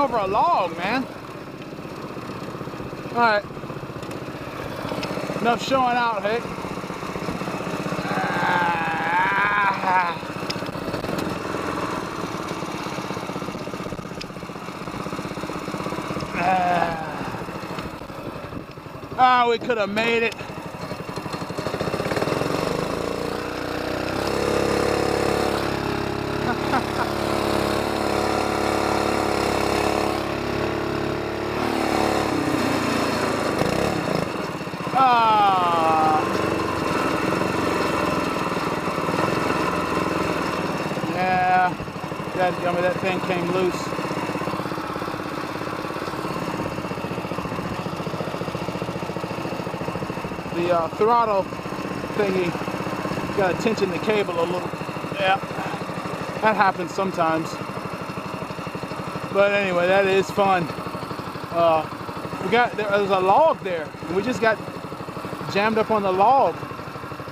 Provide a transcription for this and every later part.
over a log, man. All right. Enough showing out, hey. We could have made it. Yeah, dadgummit, that thing came loose. The throttle thingy got to tension the cable a little. Yeah, that happens sometimes. But anyway, that is fun. There's a log there, and we just got jammed up on the log.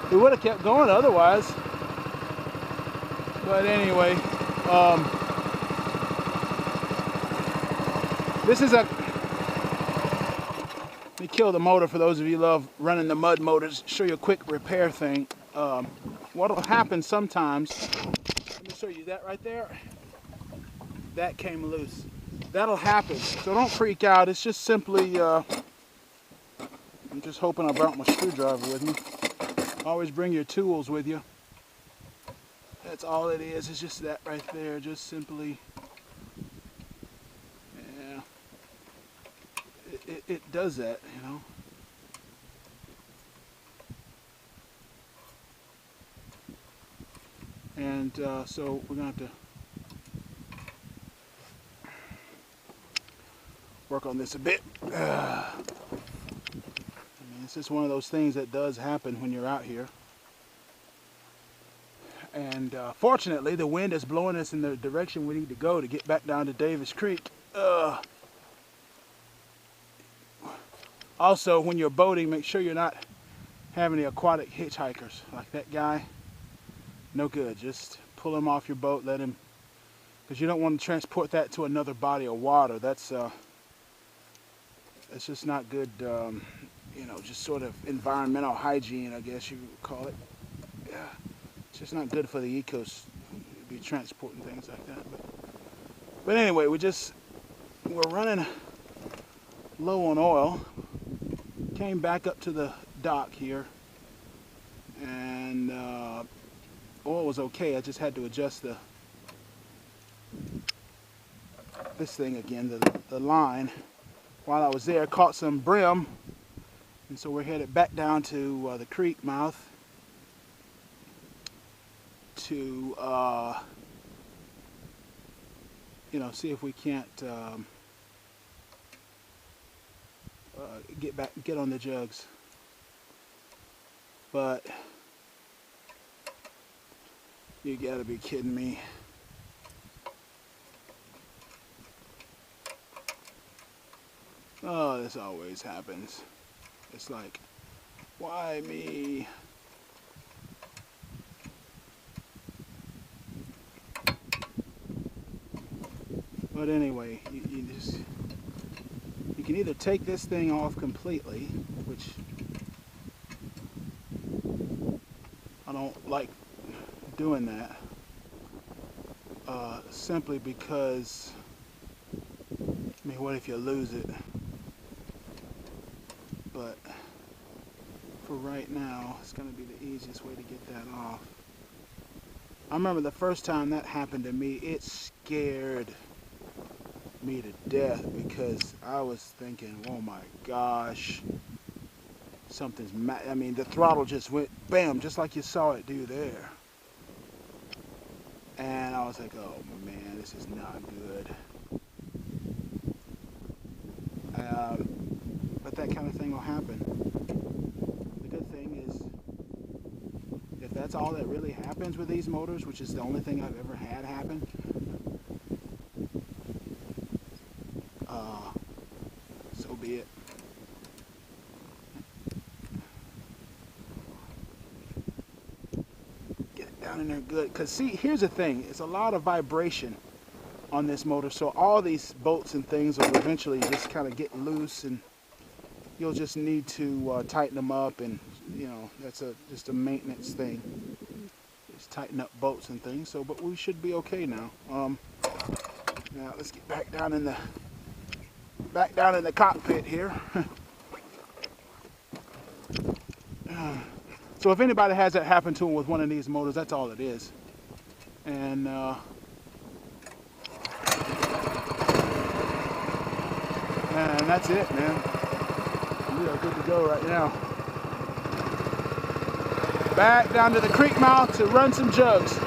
We would have kept going otherwise. But anyway, this is let me kill the motor for those of you who love running the mud motors. Show you a quick repair thing. What'll happen sometimes, let me show you that right there. That came loose. That'll happen, so don't freak out. It's just simply, I'm just hoping I brought my screwdriver with me. Always bring your tools with you. That's all it is. It's just that right there. Just simply, yeah. It does that, you know. And so we're gonna have to work on this a bit. I mean, this is one of those things that does happen when you're out here. And fortunately, the wind is blowing us in the direction we need to go to get back down to Davis Creek. Also, when you're boating, make sure you're not having any aquatic hitchhikers like that guy. No good. Just pull him off your boat, let him, because you don't want to transport that to another body of water. That's just not good. You know, just sort of environmental hygiene, I guess you would call it. Yeah. It's just not good for the ecos to be transporting things like that. But anyway, we're running low on oil. Came back up to the dock here, and oil was okay. I just had to adjust this thing again, the line. While I was there, caught some brim, and so we're headed back down to the creek mouth to you know, see if we can't get on the jugs. But you gotta be kidding me. Oh, this always happens. It's like, why me? But anyway, you can either take this thing off completely, which I don't like doing that, simply because, I mean, what if you lose it? But for right now, it's going to be the easiest way to get that off. I remember the first time that happened to me, it scared me to death, because I was thinking, oh my gosh, something's I mean, the throttle just went bam, just like you saw it do there. And I was like, oh man, this is not good. But that kind of thing will happen. The good thing is, if that's all that really happens with these motors, which is the only thing I've ever had happen, so be it. Get it down in there good. Because see, here's the thing. It's a lot of vibration on this motor. So all these bolts and things will eventually just kind of get loose, and you'll just need to tighten them up, and that's just a maintenance thing. Just tighten up bolts and things. So, but we should be okay now. Now let's get back down in the cockpit here. So if anybody has that happen to them with one of these motors, that's all it is. And that's it, man. We are good to go right now. Back down to the creek mouth to run some jugs.